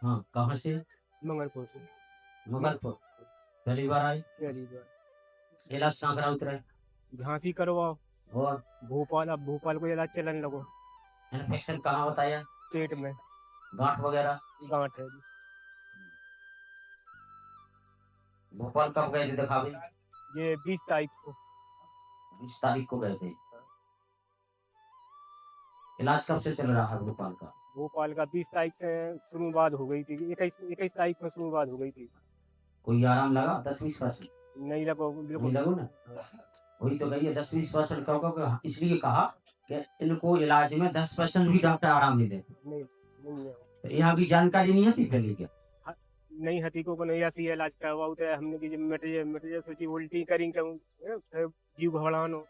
हाँ, कहाँ से? मंगलपुर से। मुगलपुर। पहली बार आए? पहली बार। इलाज कहाँ करा उतरे? झांसी करवाओ, और भोपाल, अब भोपाल को इलाज चलन लगो। इन्फेक्शन कहाँ बताया? पेट में गांठ वगैरह? गांठ है। भोपाल कब गए थे दिखावे? ये 20 तारीख को। 20 तारीख को गए थे। इलाज कब से चल रहा है भोपाल का? भोपाल का 20 तारीख से शुरुआत हो गई थी, 21 तारीख को शुरुआत हो गई थी। कोई आराम लगा? 10-20%? नहीं लगा नहीं बिल्कुल। लगो ना, वही तो कहिए 10-20% कहो, इसलिए कहा कि इनको इलाज में 10% भी डॉक्टर आराम नहीं देते। नहीं है। तो यहाँ की जानकारी नहीं है पहले क्या? नहीं हतीको को नहीं ऐसी इलाज करवा उतरे हमने की मिट जे सोची उल्टी करी कहूं जीव घबरानो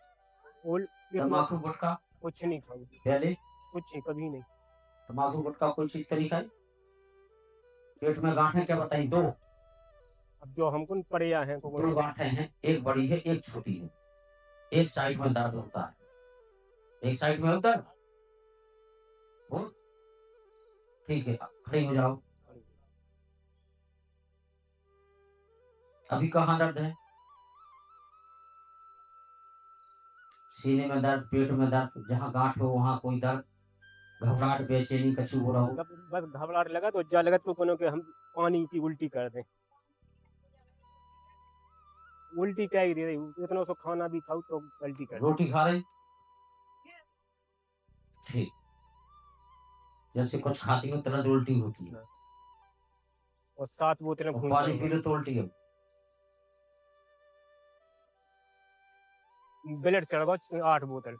उल तम्बाकू गुटखा कुछ नहीं खाऊं पहले? कुछ नहीं, कभी नहीं। तम्बाकू गुटखा कोई चीज करी खाई? पेट में गांठें क्या बताई? दो? अब जो हमको पड़े हैं दो गांठें हैं, एक बड़ी है एक छोटी है। एक साइड में दर्द होता है, एक साइड में होता है। ठीक है, खड़े हो जाओ। अभी कहाँ दर्द है? सीने में दर्द, पेट में दर्द, जहाँ गांठ हो वहाँ कोई दर्द, घबराहट, बेचैनी, कछु हो रहा हो? बस घबराहट लगा तो जा लगत को कोनो के हम पानी की उल्टी कर दें। उल्टी क्या ही दे रही, इतना सो खाना भी खाओ तो उल्टी कर। रोटी खा रही? ठीक, जैसे कुछ खाती हो तुरंत उल्टी होती है। और 7 बोतलें खून पानी पी लो तो उल्टी हो। ब्लड चढ़ गया 8 बोतल।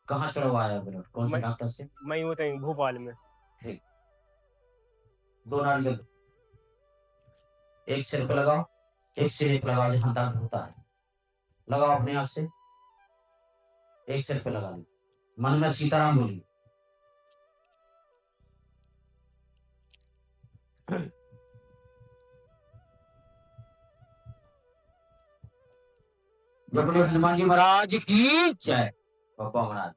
कहाँ चढ़वाया ब्लड? कौन से डॉक्टर से? मैं होते हैं भोपाल में। ठीक, 2 नारियल, एक सिर पे लगाओ, एक सिर पे लगाओ जहाँ दर्द होता है, लगाओ अपने हाथ से, एक सिर पे लगा ली, मन में सीताराम बोली। हनुमान जी महाराज की जय। बाबा महाराज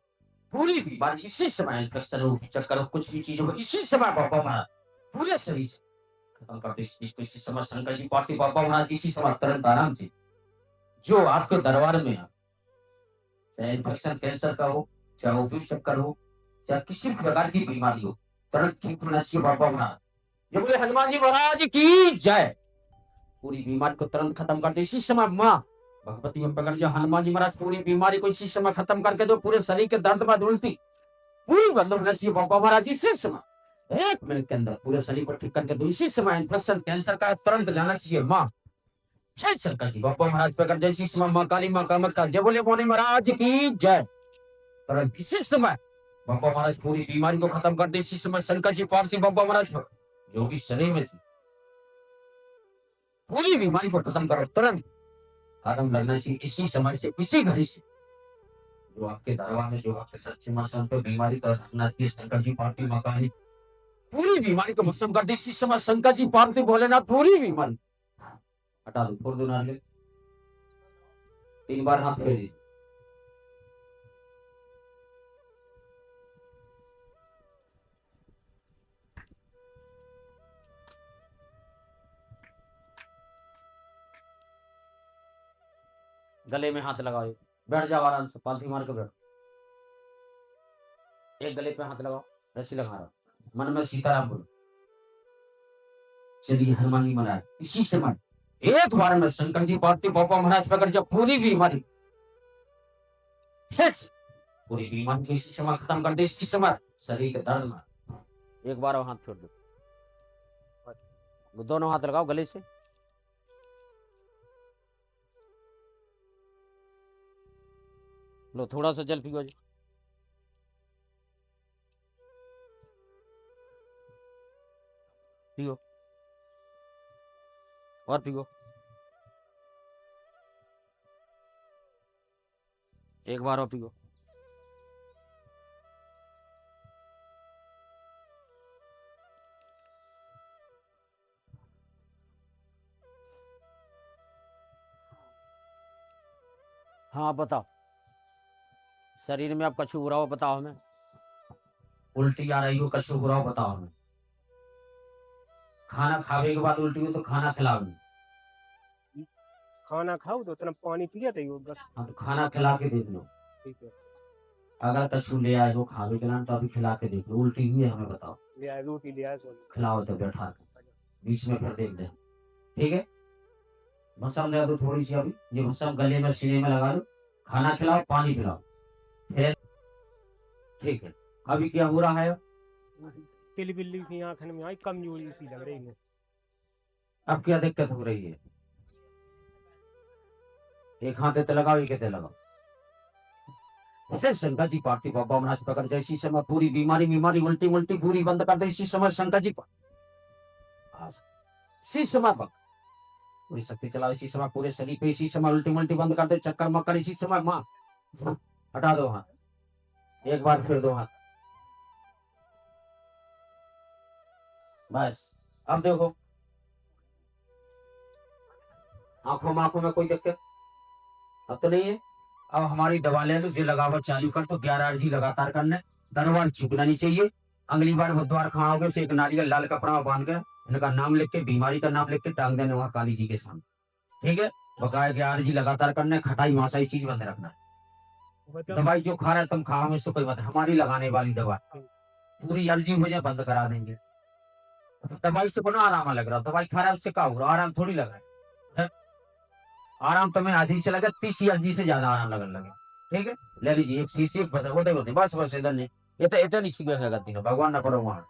पूरी बीमारी इसी समय, इन्फेक्शन हो, चक्कर हो, कुछ भी चीज हो, इसी समय बाबा महाराज पूरे शरीर से खत्म करते इस चीज को। इसी समय शंकर जी पार्टी बाबा महाराज इसी समय तुरंत आराम से जो आपके दरबार में है, चाहे इन्फेक्शन कैंसर का हो, चाहे ओपी चक्कर हो, चाहे किसी भी प्रकार की बीमारी हो, तुरंत ठीक होना चाहिए बाबा महाराज। जो बोले हनुमान जी महाराज की जय। पूरी बीमारी को तुरंत खत्म करते इसी समय माँ भगवती में पकड़ जो हनुमान जी महाराज पूरी बीमारी को इसी समय खत्म करके दो, पूरे शरीर के दर्द में उल्टी पूरी बंद होना चाहिए बाबा महाराज इसी समय। 1 मिनट के अंदर पूरे शरीर को ठीक करके दो इसी समय। इन्फेक्शन कैंसर का तुरंत जाना चाहिए माँ। जय शंकर जी बाबा महाराज पकड़ जैसी समय माँ काली माँ कामत जय बोले मोनी महाराज की जय। तुरंत इसी समय बाबा महाराज पूरी बीमारी को खत्म कर दे इसी समय। शंकर जी पार्वती बाबा महाराज जो भी शरीर में थी पूरी बीमारी को खत्म करो, तुरंत आराम लगना चाहिए इसी समय से, इसी घड़ी से। जो आपके दरबार में जो आपके सच्चे मां पे बीमारी का रखना चाहिए, शंकर जी पार्वती माँ काली पूरी बीमारी को भस्म कर दे इसी समय। शंकर जी पार्वती भोलेनाथ पूरी बीमारी हटा दो, छोड़ दो नारियल। 3 बार हाथ फेर दीजिए। गले में हाथ लगाओ, बैठ जाओ आराम से, पालथी मार के बैठो। एक गले पे हाथ लगाओ, ऐसे लगा रहा, मन में सीताराम बोलो। चलिए हनुमान जी महाराज इसी समय एक बार में शंकर जी पार्वती बाबा महाराज पकड़ जब पूरी बीमारी पूरी बीमारी को इसी समय खत्म कर दे इसी समय। शरीर के दर्द में एक बार हाथ छोड़ दो, दोनों हाथ लगाओ गले से। लो थोड़ा सा जल पियो जी, पियो और पियो। एक बार और पियो। हाँ बताओ, शरीर में आप कछु बुरा हो बताओ हमें। उल्टी आ रही हो, कछु बुरा हो बताओ हमें। खाना खावे के बाद उल्टी हो तो खाना खिलाओ नहीं। खाना खाओ तो उतना पानी पिया था वो बस। हाँ, तो खाना खिला के देख लो। ठीक है। अगर कछु ले आए हो खावे के नाम तो अभी खिला के देख लो, उल्टी हुई है हमें बताओ, ले आया रोटी ले आया सोनी। खिलाओ तो बैठा के, बीच में फिर देख ले। ठीक है, भसम ले दो थोड़ी सी अभी, ये भसम गले में सीने में लगा लो, खाना खिलाओ पानी पिलाओ, फिर ठीक है। अभी क्या हो रहा है? पिली पिली सी आंखन में आई, कमजोरी सी लग रही है। अब क्या दिक्कत हो रही है? एक हाथ ते लगाओ, एक ते लगाओ। फिर शंकर जी पार्थिव बाबा महाराज पकड़ जाए, इसी समय पूरी बीमारी बीमारी उल्टी उल्टी पूरी बंद कर दे, इसी समय शंकर जी इसी समय पूरी शक्ति चलाओ, इसी समय पूरे शरीर पे इसी समय उल्टी उल्टी बंद कर दे, चक्कर मक्कर इसी समय माँ हटा दो हाथ, एक बार फिर दो हाथ, बस। अब देखो आंखों में कोई दिक्कत अब तो नहीं है। अब हमारी दवा ले लो, जो लगावट चालू कर तो 11 अर्जी लगातार करने, दरबार छूटना नहीं चाहिए। अगली बार बुधवार खाओगे उसे एक नारियल लाल कपड़ा बांध के इनका नाम लिख के, बीमारी का नाम लिख के टांग देने वहां काली जी के सामने। ठीक है, बकाया 11 अर्जी लगातार करने, खटाई मासाई चीज बंद रखना। दवाई जो खा रहा है तुम खाओ, में तो कोई बात, हमारी लगाने वाली दवा पूरी अर्जी मुझे बंद करा देंगे। दवाई से बना आराम लग रहा, दवाई खा रहा है उससे क्या हो रहा, आराम थोड़ी लग रहा है। आराम तुम्हें आधी से लगे, 30 अर्जी से ज्यादा आराम लगने लगे। ठीक है, ले लीजिए एक शीशी, एक बस होते होते बस बस, इधर नहीं, ये तो नहीं छुएगा गलती ना, भगवान ना करो वहां।